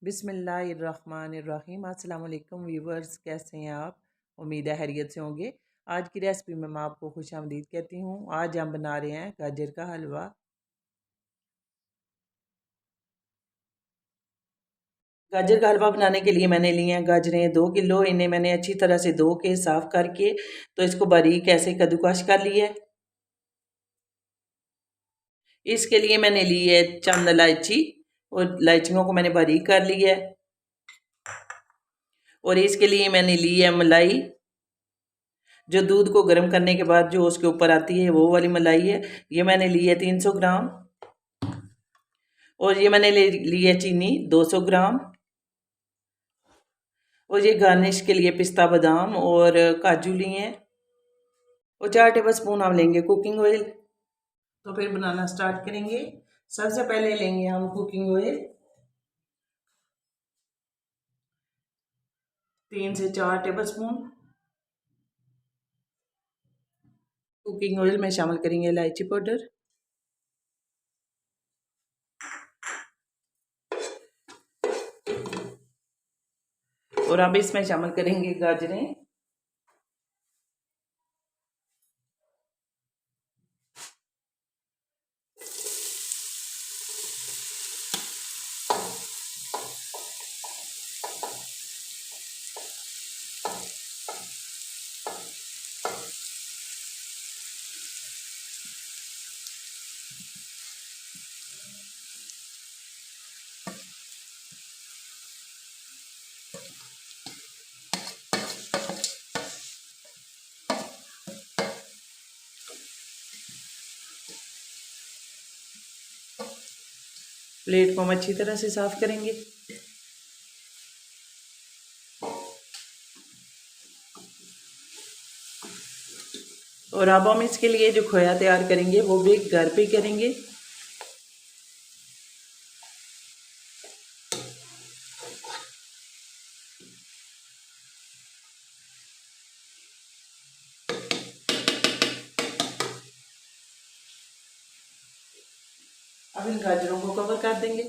बिस्मिल्लाहिर्रहमानिर्रहीम। अस्सलाम वालेकुम व्यूवर्स, कैसे हैं आप? उम्मीद है खैरियत से होंगे। आज की रेसिपी में मैं आपको खुशामदीद कहती हूँ। आज हम बना रहे हैं गाजर का हलवा। गाजर का हलवा बनाने के लिए मैंने लिए हैं गाजरें 2 किलो। इन्हें मैंने अच्छी तरह से धो के साफ़ करके तो इसको बारीक ऐसे कद्दूकश कर लिया है। इसके लिए मैंने ली है चंद इलायची और इलायचियों को मैंने बारीक कर लिया है। और इसके लिए मैंने ली है मलाई, जो दूध को गर्म करने के बाद जो उसके ऊपर आती है वो वाली मलाई है। ये मैंने ली है 300 ग्राम। और ये मैंने ली है चीनी 200 ग्राम। और ये गार्निश के लिए पिस्ता बादाम और काजू लिए हैं। और 4 टेबल स्पून हम लेंगे कुकिंग ऑयल। तो फिर बनाना स्टार्ट करेंगे। सबसे पहले लेंगे हम कुकिंग ऑयल 3 से 4 टेबल स्पून। कुकिंग ऑयल में शामिल करेंगे इलायची पाउडर, और अब इसमें शामिल करेंगे गाजरें। प्लेट को हम अच्छी तरह से साफ करेंगे। और अब हम इसके लिए जो खोया तैयार करेंगे वो भी घर पे करेंगे। अब इन गाजरों को कवर कर देंगे।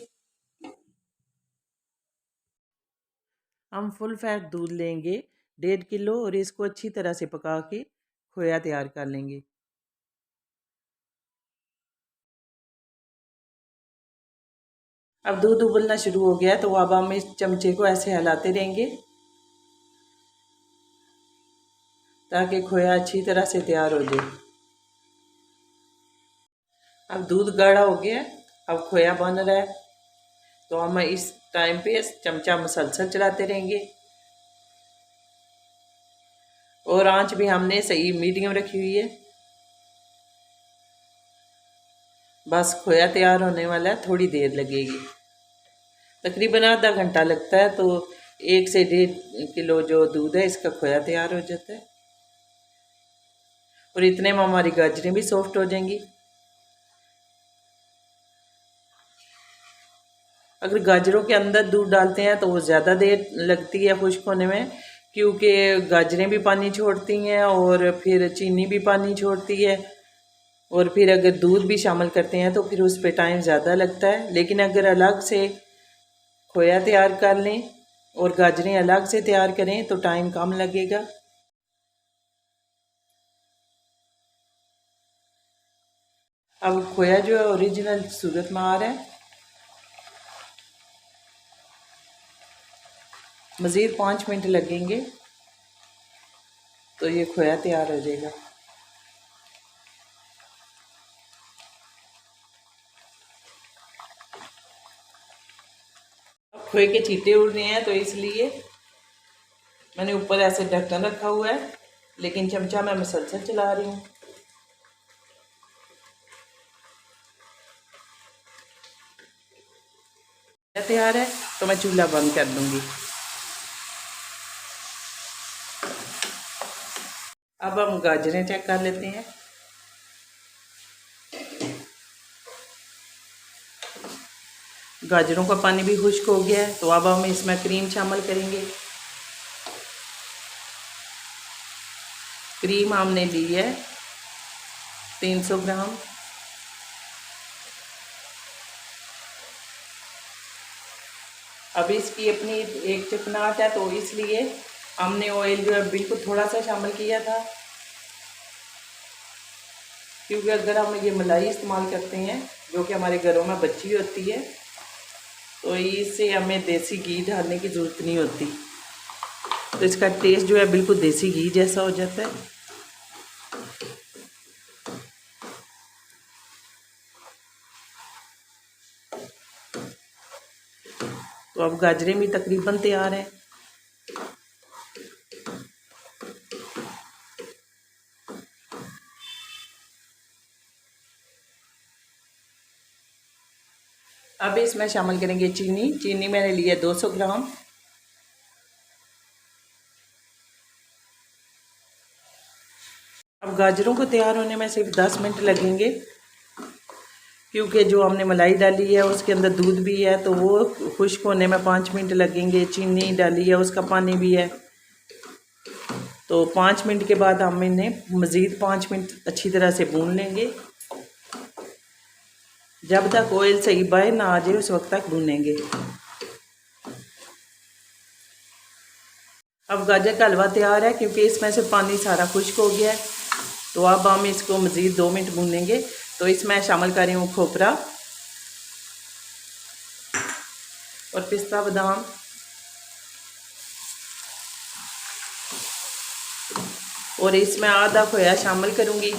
हम फुल फैट दूध लेंगे 1.5 किलो और इसको अच्छी तरह से पका के खोया तैयार कर लेंगे। अब दूध उबलना शुरू हो गया तो अब हम इस चमचे को ऐसे हिलाते रहेंगे ताकि खोया अच्छी तरह से तैयार हो जाए। अब दूध गाढ़ा हो गया, अब खोया बन रहा है तो हम इस टाइम पे चमचा मुसलसल चलाते रहेंगे। और आंच भी हमने सही मीडियम रखी हुई है। बस खोया तैयार होने वाला है, थोड़ी देर लगेगी, तकरीबन आधा घंटा लगता है। तो 1 से 1.5 किलो जो दूध है इसका खोया तैयार हो जाता है। और इतने में हमारी गाजरें भी सॉफ्ट हो जाएंगी। अगर गाजरों के अंदर दूध डालते हैं तो वो ज़्यादा देर लगती है खुश्क होने में, क्योंकि गाजरें भी पानी छोड़ती हैं और फिर चीनी भी पानी छोड़ती है। और फिर अगर दूध भी शामिल करते हैं तो फिर उस पर टाइम ज़्यादा लगता है। लेकिन अगर अलग से खोया तैयार कर लें और गाजरें अलग से तैयार करें तो टाइम कम लगेगा। अब खोया जो है ओरिजिनल सूरत में आ रहा है। मज़ीद 5 मिनट लगेंगे तो ये खोया तैयार हो जाएगा। अब खोए के छींटे उड़ रहे हैं तो इसलिए मैंने ऊपर ऐसे ढक्कन रखा हुआ है, लेकिन चमचा मैं मुसलसल चला रही हूँ। तैयार है तो मैं चूल्हा बंद कर दूंगी। अब हम गाजरें चेक कर लेते हैं। गाजरों का पानी भी खुश्क हो गया है तो अब हम इसमें क्रीम शामिल करेंगे। क्रीम हमने ली है 300 ग्राम। अब इसकी अपनी एक चिकनाहट है, तो इसलिए हमने ऑयल जो है बिल्कुल थोड़ा सा शामिल किया था, क्योंकि अगर हम ये मलाई इस्तेमाल करते हैं जो कि हमारे घरों में बची होती है, तो इससे हमें देसी घी डालने की ज़रूरत नहीं होती, तो इसका टेस्ट जो है बिल्कुल देसी घी जैसा हो जाता है। तो अब गाजरें भी तकरीबन तैयार हैं। अब इसमें शामिल करेंगे चीनी। चीनी मैंने लिया 200 ग्राम। अब गाजरों को तैयार होने में सिर्फ 10 मिनट लगेंगे, क्योंकि जो हमने मलाई डाली है उसके अंदर दूध भी है, तो वो खुश्क होने में 5 मिनट लगेंगे। चीनी डाली है, उसका पानी भी है, तो 5 मिनट के बाद हम इन्हें मज़ीद 5 मिनट अच्छी तरह से भून लेंगे। जब तक ऑयल सही बाहर ना आ जाए उस वक्त तक भूनेंगे। अब गाजर का हलवा तैयार है, क्योंकि इसमें से पानी सारा खुश्क हो गया है, तो अब हम इसको मज़ीद 2 मिनट भूनेंगे। तो इसमें शामिल कर रही हूँ खोपरा और पिस्ता बादाम, और इसमें आधा खोया शामिल करूँगी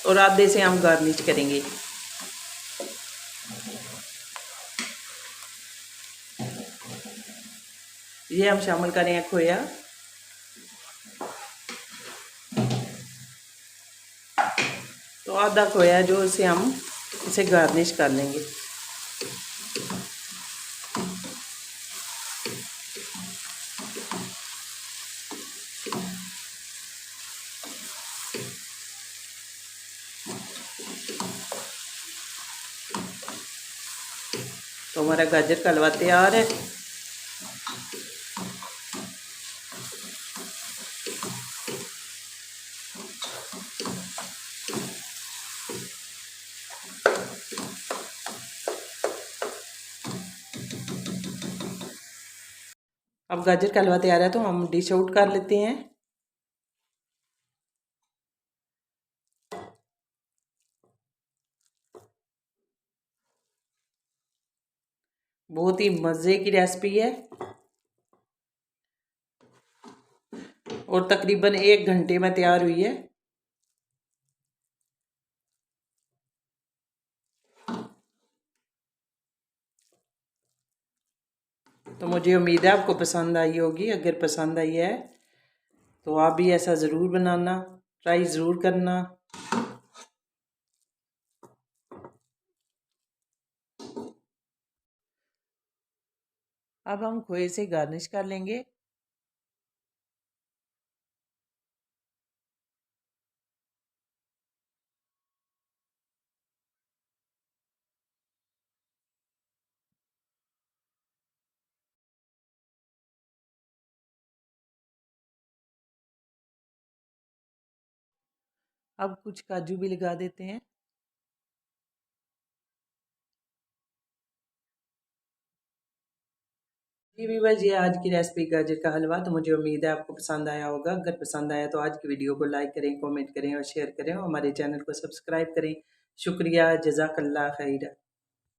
और आधे से हम गार्निश करेंगे। ये हम शामिल करें खोया, तो आधा खोया जो इसे हम इसे गार्निश कर लेंगे। तो हमारा गाजर का हलवा तैयार है। अब गाजर का हलवा तैयार है, तो हम डिश आउट कर लेते हैं। बहुत ही मज़े की रेसिपी है और तकरीबन 1 घंटे में तैयार हुई है। तो मुझे उम्मीद है आपको पसंद आई होगी। अगर पसंद आई है तो आप भी ऐसा ज़रूर बनाना, ट्राई ज़रूर करना। अब हम खोए से गार्निश कर लेंगे। अब कुछ काजू भी लगा देते हैं। जी व्यूअर्स, ये आज की रेसिपी गाजर का हलवा। तो मुझे उम्मीद है आपको पसंद आया होगा। अगर पसंद आया तो आज की वीडियो को लाइक करें, कमेंट करें और शेयर करें, और हमारे चैनल को सब्सक्राइब करें। शुक्रिया, जज़ाकल्लाह खैर।